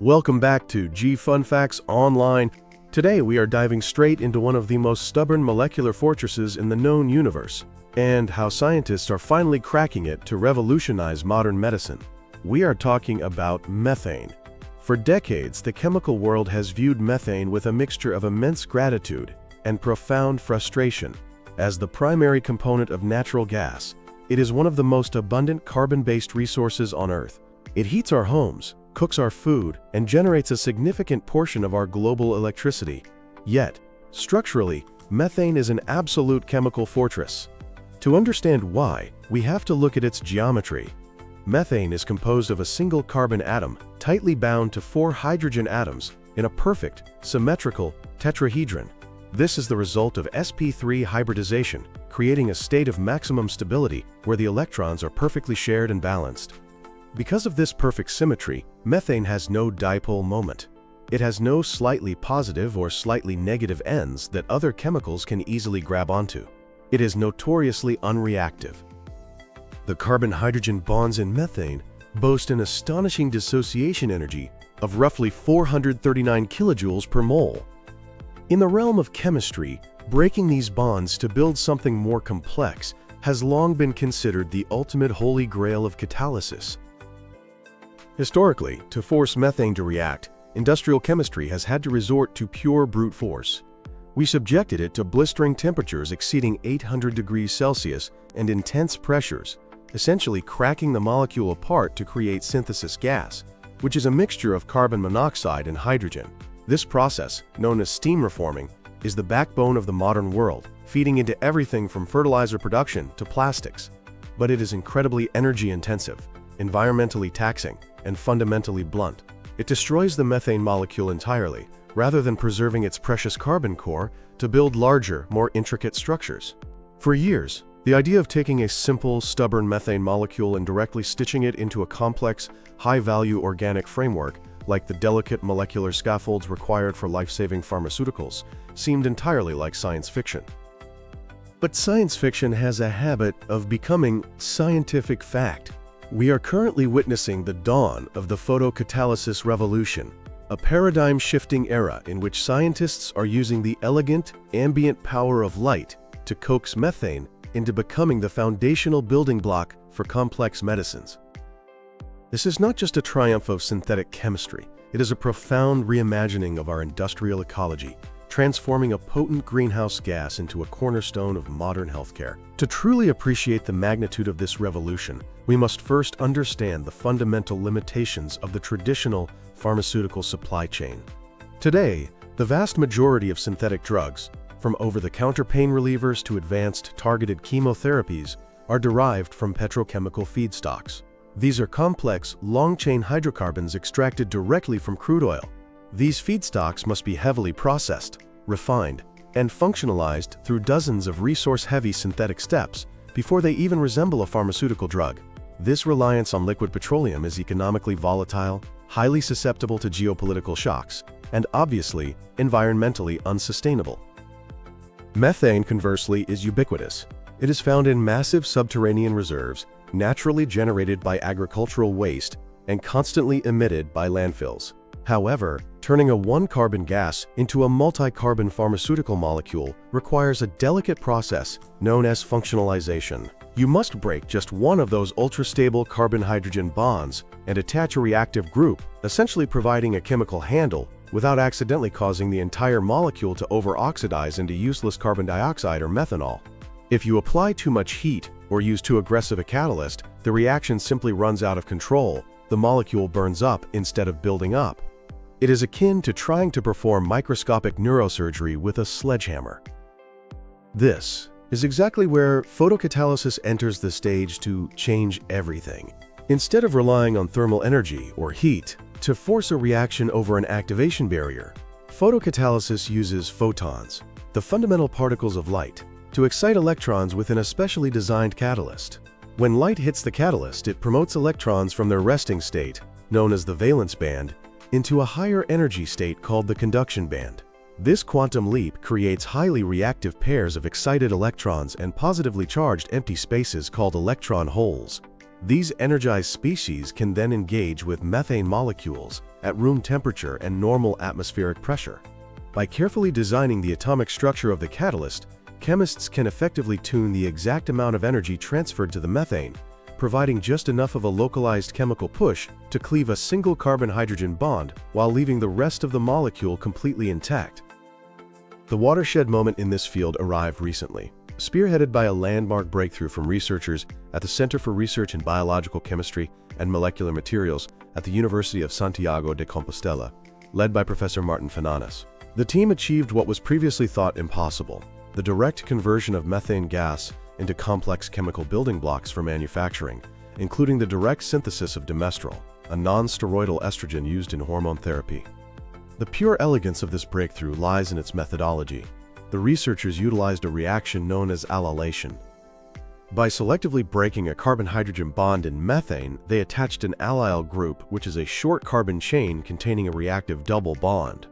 Welcome back to G Fun Facts Online. Today we are diving straight into one of the most stubborn molecular fortresses in the known universe, and how scientists are finally cracking it to revolutionize modern medicine. We are talking about methane. For decades, the chemical world has viewed methane with a mixture of immense gratitude and profound frustration. As the primary component of natural gas, it is one of the most abundant carbon-based resources on Earth. It heats our homes, cooks our food, and generates a significant portion of our global electricity. Yet, structurally, methane is an absolute chemical fortress. To understand why, we have to look at its geometry. Methane is composed of a single carbon atom, tightly bound to 4 hydrogen atoms, in a perfect, symmetrical tetrahedron. This is the result of sp3 hybridization, creating a state of maximum stability where the electrons are perfectly shared and balanced. Because of this perfect symmetry, methane has no dipole moment. It has no slightly positive or slightly negative ends that other chemicals can easily grab onto. It is notoriously unreactive. The carbon-hydrogen bonds in methane boast an astonishing dissociation energy of roughly 439 kilojoules per mole. In the realm of chemistry, breaking these bonds to build something more complex has long been considered the ultimate holy grail of catalysis. Historically, to force methane to react, industrial chemistry has had to resort to pure brute force. We subjected it to blistering temperatures exceeding 800 degrees Celsius and intense pressures, essentially cracking the molecule apart to create synthesis gas, which is a mixture of carbon monoxide and hydrogen. This process, known as steam reforming, is the backbone of the modern world, feeding into everything from fertilizer production to plastics. But it is incredibly energy-intensive, environmentally taxing, and fundamentally blunt. It destroys the methane molecule entirely, rather than preserving its precious carbon core to build larger, more intricate structures. For years, the idea of taking a simple, stubborn methane molecule and directly stitching it into a complex, high-value organic framework, like the delicate molecular scaffolds required for life-saving pharmaceuticals, seemed entirely like science fiction. But science fiction has a habit of becoming scientific fact. We are currently witnessing the dawn of the photocatalysis revolution, a paradigm-shifting era in which scientists are using the elegant, ambient power of light to coax methane into becoming the foundational building block for complex medicines. This is not just a triumph of synthetic chemistry, it is a profound reimagining of our industrial ecology, transforming a potent greenhouse gas into a cornerstone of modern healthcare. To truly appreciate the magnitude of this revolution, we must first understand the fundamental limitations of the traditional pharmaceutical supply chain. Today, the vast majority of synthetic drugs, from over-the-counter pain relievers to advanced targeted chemotherapies, are derived from petrochemical feedstocks. These are complex, long-chain hydrocarbons extracted directly from crude oil. These feedstocks must be heavily processed, refined, and functionalized through dozens of resource-heavy synthetic steps before they even resemble a pharmaceutical drug. This reliance on liquid petroleum is economically volatile, highly susceptible to geopolitical shocks, and obviously environmentally unsustainable. Methane, conversely, is ubiquitous. It is found in massive subterranean reserves, naturally generated by agricultural waste, and constantly emitted by landfills. However, turning a one-carbon gas into a multi-carbon pharmaceutical molecule requires a delicate process known as functionalization. You must break just one of those ultra-stable carbon-hydrogen bonds and attach a reactive group, essentially providing a chemical handle without accidentally causing the entire molecule to over-oxidize into useless carbon dioxide or methanol. If you apply too much heat or use too aggressive a catalyst, the reaction simply runs out of control. The molecule burns up instead of building up. It is akin to trying to perform microscopic neurosurgery with a sledgehammer. This is exactly where photocatalysis enters the stage to change everything. Instead of relying on thermal energy or heat to force a reaction over an activation barrier, photocatalysis uses photons, the fundamental particles of light, to excite electrons within a specially designed catalyst. When light hits the catalyst, it promotes electrons from their resting state, known as the valence band, into a higher energy state called the conduction band. This quantum leap creates highly reactive pairs of excited electrons and positively charged empty spaces called electron holes. These energized species can then engage with methane molecules at room temperature and normal atmospheric pressure. By carefully designing the atomic structure of the catalyst, chemists can effectively tune the exact amount of energy transferred to the methane, providing just enough of a localized chemical push to cleave a single carbon-hydrogen bond while leaving the rest of the molecule completely intact. The watershed moment in this field arrived recently, spearheaded by a landmark breakthrough from researchers at the Center for Research in Biological Chemistry and Molecular Materials at the University of Santiago de Compostela, led by Professor Martin Fernandes. The team achieved what was previously thought impossible: the direct conversion of methane gas into complex chemical building blocks for manufacturing, including the direct synthesis of demestrol, a non-steroidal estrogen used in hormone therapy. The pure elegance of this breakthrough lies in its methodology. The researchers utilized a reaction known as allylation. By selectively breaking a carbon-hydrogen bond in methane, they attached an allyl group, which is a short carbon chain containing a reactive double bond.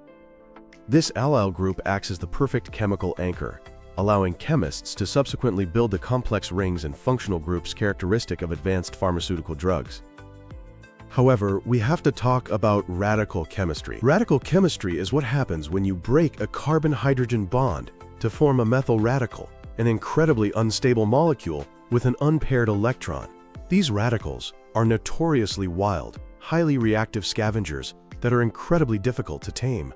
This allyl group acts as the perfect chemical anchor, allowing chemists to subsequently build the complex rings and functional groups characteristic of advanced pharmaceutical drugs. However, we have to talk about radical chemistry. Radical chemistry is what happens when you break a carbon-hydrogen bond to form a methyl radical, an incredibly unstable molecule with an unpaired electron. These radicals are notoriously wild, highly reactive scavengers that are incredibly difficult to tame.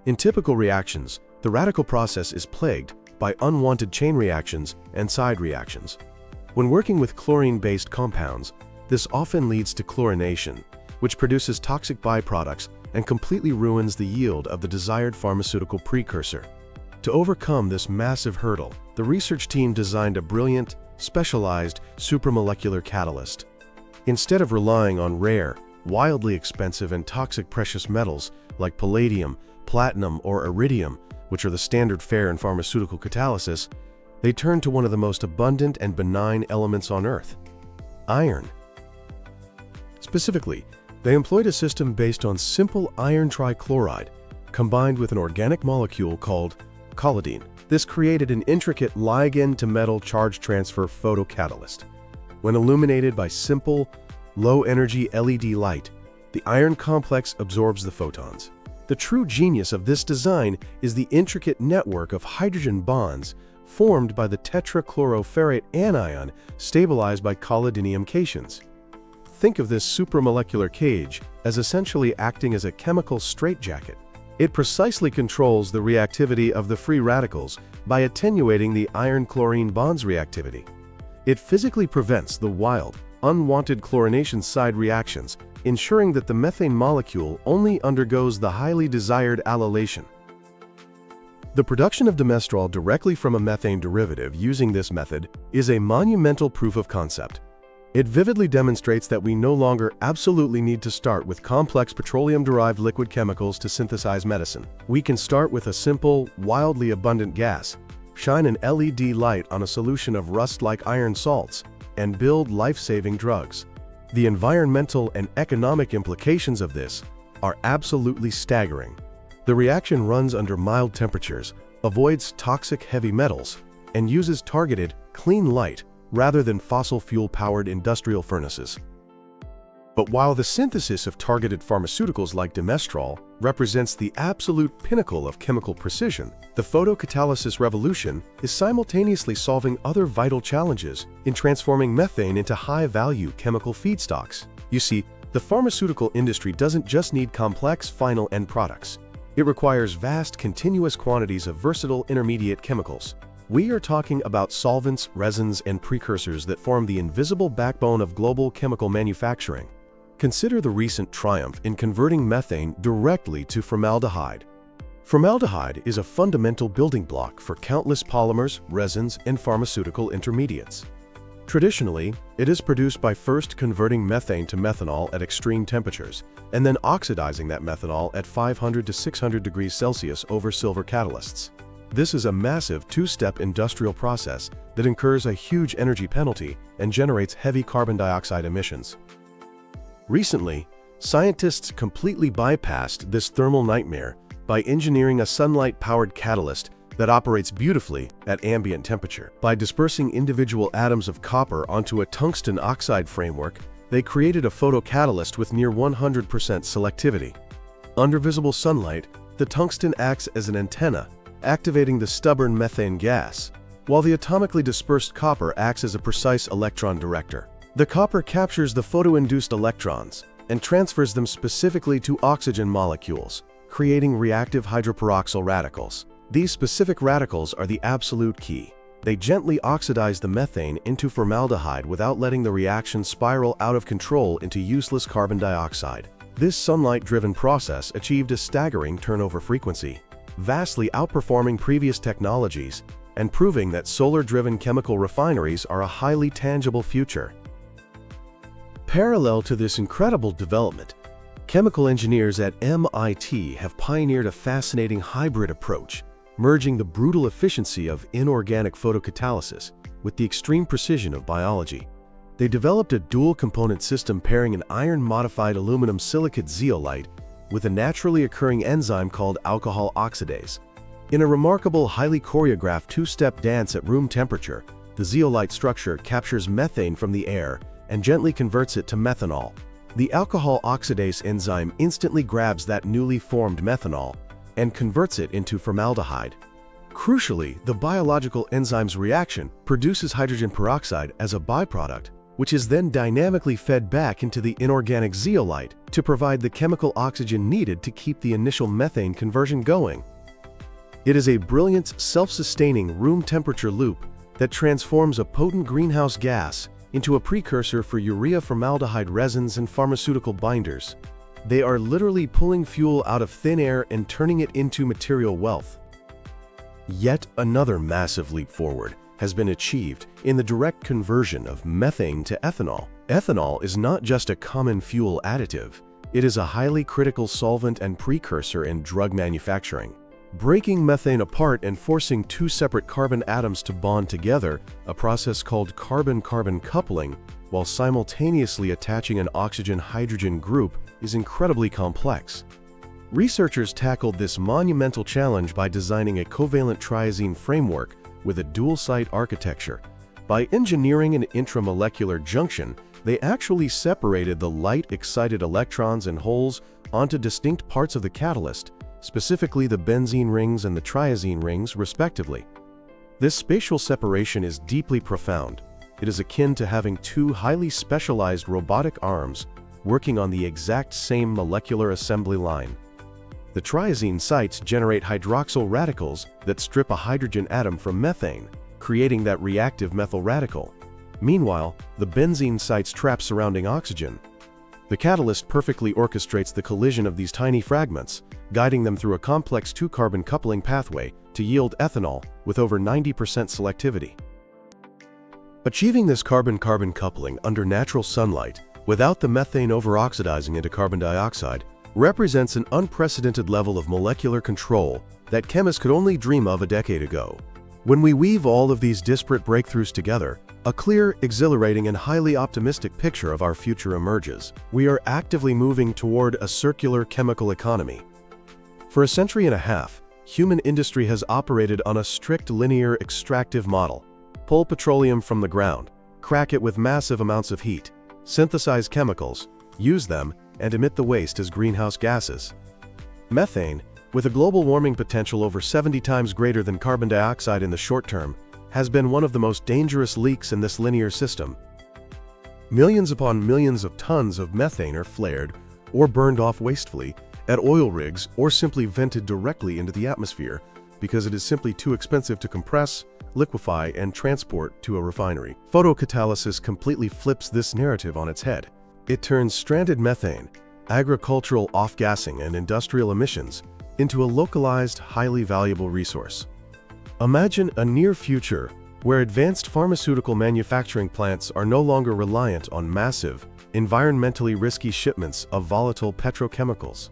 In typical reactions, the radical process is plagued by unwanted chain reactions and side reactions. When working with chlorine-based compounds, this often leads to chlorination, which produces toxic byproducts and completely ruins the yield of the desired pharmaceutical precursor. To overcome this massive hurdle, the research team designed a brilliant, specialized supramolecular catalyst. Instead of relying on rare, wildly expensive and toxic precious metals like palladium, platinum, or iridium, which are the standard fare in pharmaceutical catalysis, they turned to one of the most abundant and benign elements on Earth: iron. Specifically, they employed a system based on simple iron trichloride combined with an organic molecule called collodiene. This created an intricate ligand-to-metal charge transfer photocatalyst. When illuminated by simple, low-energy LED light, the iron complex absorbs the photons. The true genius of this design is the intricate network of hydrogen bonds formed by the tetrachloroferrate anion stabilized by collodienium cations. Think of this supramolecular cage as essentially acting as a chemical straitjacket. It precisely controls the reactivity of the free radicals by attenuating the iron-chlorine bonds reactivity. It physically prevents the wild, unwanted chlorination side reactions, ensuring that the methane molecule only undergoes the highly desired allylation. The production of demestrol directly from a methane derivative using this method is a monumental proof of concept. It vividly demonstrates that we no longer absolutely need to start with complex petroleum-derived liquid chemicals to synthesize medicine. We can start with a simple, wildly abundant gas, shine an LED light on a solution of rust-like iron salts, and build life-saving drugs. The environmental and economic implications of this are absolutely staggering. The reaction runs under mild temperatures, avoids toxic heavy metals, and uses targeted, clean light rather than fossil fuel-powered industrial furnaces. But while the synthesis of targeted pharmaceuticals like demestrol represents the absolute pinnacle of chemical precision, the photocatalysis revolution is simultaneously solving other vital challenges in transforming methane into high-value chemical feedstocks. You see, the pharmaceutical industry doesn't just need complex final end products. It requires vast, continuous quantities of versatile intermediate chemicals. We are talking about solvents, resins, and precursors that form the invisible backbone of global chemical manufacturing. Consider the recent triumph in converting methane directly to formaldehyde. Formaldehyde is a fundamental building block for countless polymers, resins, and pharmaceutical intermediates. Traditionally, it is produced by first converting methane to methanol at extreme temperatures, and then oxidizing that methanol at 500 to 600 degrees Celsius over silver catalysts. This is a massive two-step industrial process that incurs a huge energy penalty and generates heavy carbon dioxide emissions. Recently, scientists completely bypassed this thermal nightmare by engineering a sunlight-powered catalyst that operates beautifully at ambient temperature. By dispersing individual atoms of copper onto a tungsten oxide framework, they created a photocatalyst with near 100% selectivity. Under visible sunlight, the tungsten acts as an antenna, activating the stubborn methane gas, while the atomically dispersed copper acts as a precise electron director. The copper captures the photoinduced electrons and transfers them specifically to oxygen molecules, creating reactive hydroperoxyl radicals. These specific radicals are the absolute key. They gently oxidize the methane into formaldehyde without letting the reaction spiral out of control into useless carbon dioxide. This sunlight-driven process achieved a staggering turnover frequency, vastly outperforming previous technologies and proving that solar-driven chemical refineries are a highly tangible future. Parallel to this incredible development, chemical engineers at MIT have pioneered a fascinating hybrid approach, merging the brutal efficiency of inorganic photocatalysis with the extreme precision of biology. They developed a dual-component system pairing an iron-modified aluminum silicate zeolite with a naturally occurring enzyme called alcohol oxidase. In a remarkable, highly choreographed two-step dance at room temperature, the zeolite structure captures methane from the air and gently converts it to methanol. The alcohol oxidase enzyme instantly grabs that newly formed methanol and converts it into formaldehyde. Crucially, the biological enzyme's reaction produces hydrogen peroxide as a byproduct, which is then dynamically fed back into the inorganic zeolite to provide the chemical oxygen needed to keep the initial methane conversion going. It is a brilliant, self-sustaining room temperature loop that transforms a potent greenhouse gas into a precursor for urea formaldehyde resins and pharmaceutical binders. They are literally pulling fuel out of thin air and turning it into material wealth. Yet another massive leap forward has been achieved in the direct conversion of methane to ethanol. Ethanol is not just a common fuel additive, it is a highly critical solvent and precursor in drug manufacturing. Breaking methane apart and forcing two separate carbon atoms to bond together, a process called carbon-carbon coupling, while simultaneously attaching an oxygen-hydrogen group, is incredibly complex. Researchers tackled this monumental challenge by designing a covalent triazine framework with a dual-site architecture. By engineering an intramolecular junction, they actually separated the light-excited electrons and holes onto distinct parts of the catalyst, specifically the benzene rings and the triazine rings, respectively. This spatial separation is deeply profound. It is akin to having two highly specialized robotic arms working on the exact same molecular assembly line. The triazine sites generate hydroxyl radicals that strip a hydrogen atom from methane, creating that reactive methyl radical. Meanwhile, the benzene sites trap surrounding oxygen. The catalyst perfectly orchestrates the collision of these tiny fragments, guiding them through a complex two-carbon coupling pathway to yield ethanol with over 90% selectivity. Achieving this carbon-carbon coupling under natural sunlight, without the methane over-oxidizing into carbon dioxide, represents an unprecedented level of molecular control that chemists could only dream of a decade ago. When we weave all of these disparate breakthroughs together, a clear, exhilarating, and highly optimistic picture of our future emerges. We are actively moving toward a circular chemical economy. For a century and a half, human industry has operated on a strict linear extractive model. Pull petroleum from the ground, crack it with massive amounts of heat, synthesize chemicals, use them, and emit the waste as greenhouse gases. Methane, with a global warming potential over 70 times greater than carbon dioxide in the short term, has been one of the most dangerous leaks in this linear system. Millions upon millions of tons of methane are flared or burned off wastefully at oil rigs or simply vented directly into the atmosphere because it is simply too expensive to compress, liquefy, and transport to a refinery. Photocatalysis completely flips this narrative on its head. It turns stranded methane, agricultural off-gassing, and industrial emissions into a localized, highly valuable resource. Imagine a near future where advanced pharmaceutical manufacturing plants are no longer reliant on massive, environmentally risky shipments of volatile petrochemicals.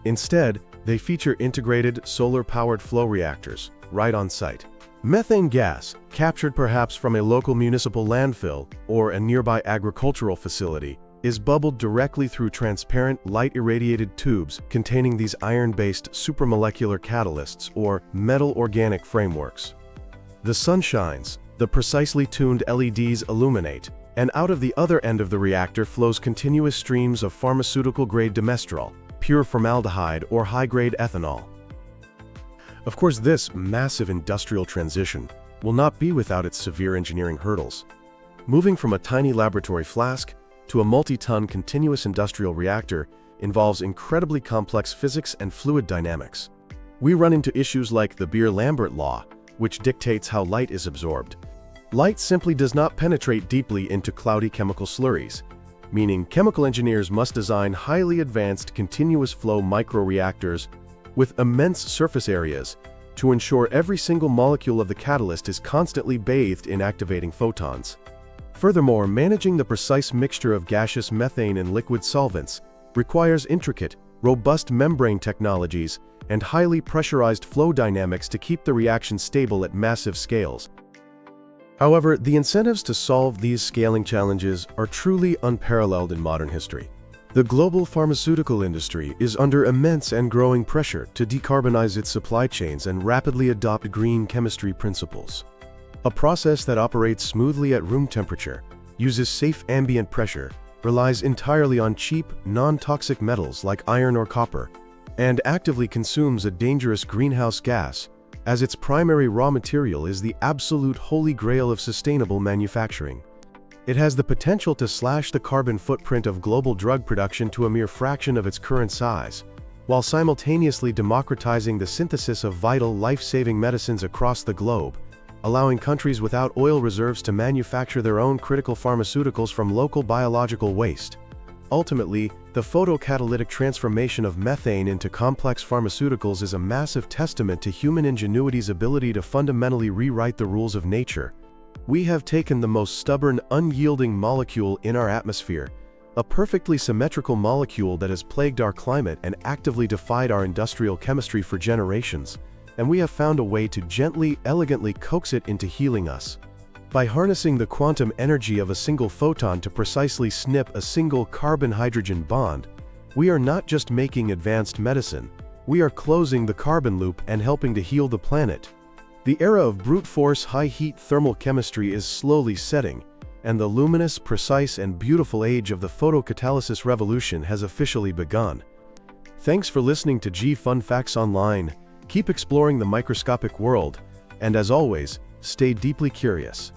Instead, they feature integrated, solar-powered flow reactors right on site. Methane gas, captured perhaps from a local municipal landfill or a nearby agricultural facility, is bubbled directly through transparent, light-irradiated tubes containing these iron-based supramolecular catalysts or metal organic frameworks. The sun shines, the precisely tuned LEDs illuminate, and out of the other end of the reactor flows continuous streams of pharmaceutical-grade dimestrol, pure formaldehyde, or high-grade ethanol. Of course, this massive industrial transition will not be without its severe engineering hurdles. Moving from a tiny laboratory flask to a multi-ton continuous industrial reactor involves incredibly complex physics and fluid dynamics. We run into issues like the Beer-Lambert law, which dictates how light is absorbed. Light simply does not penetrate deeply into cloudy chemical slurries, meaning chemical engineers must design highly advanced continuous flow microreactors with immense surface areas to ensure every single molecule of the catalyst is constantly bathed in activating photons. Furthermore, managing the precise mixture of gaseous methane and liquid solvents requires intricate, robust membrane technologies and highly pressurized flow dynamics to keep the reaction stable at massive scales. However, the incentives to solve these scaling challenges are truly unparalleled in modern history. The global pharmaceutical industry is under immense and growing pressure to decarbonize its supply chains and rapidly adopt green chemistry principles. A process that operates smoothly at room temperature, uses safe ambient pressure, relies entirely on cheap, non-toxic metals like iron or copper, and actively consumes a dangerous greenhouse gas as its primary raw material is the absolute holy grail of sustainable manufacturing. It has the potential to slash the carbon footprint of global drug production to a mere fraction of its current size, while simultaneously democratizing the synthesis of vital, life-saving medicines across the globe, allowing countries without oil reserves to manufacture their own critical pharmaceuticals from local biological waste. Ultimately, the photocatalytic transformation of methane into complex pharmaceuticals is a massive testament to human ingenuity's ability to fundamentally rewrite the rules of nature. We have taken the most stubborn, unyielding molecule in our atmosphere, a perfectly symmetrical molecule that has plagued our climate and actively defied our industrial chemistry for generations, and we have found a way to gently, elegantly coax it into healing us. By harnessing the quantum energy of a single photon to precisely snip a single carbon-hydrogen bond, we are not just making advanced medicine, we are closing the carbon loop and helping to heal the planet. The era of brute force high-heat thermal chemistry is slowly setting, and the luminous, precise, and beautiful age of the photocatalysis revolution has officially begun. Thanks for listening to G Fun Facts Online. Keep exploring the microscopic world, and as always, stay deeply curious.